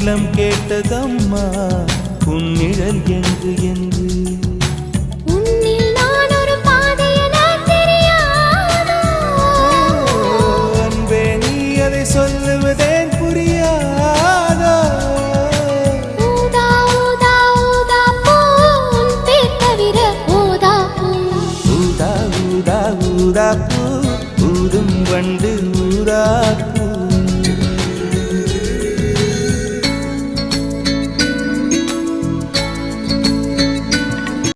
நிலம் கேட்டதம்மா உன்னிழல் என்று என்று உன்னில் நான் ஒரு பாதை என தெரியாதோ அன்பே நீ அதை சொல்லுவதேன் புரியாதோ ஊதா ஊதா ஊதா பூ உன் பேர் தவிர ஊதா பூ ஊதா ஊதா ஊதா பூ ஊதும் வண்டு ஊதா பூ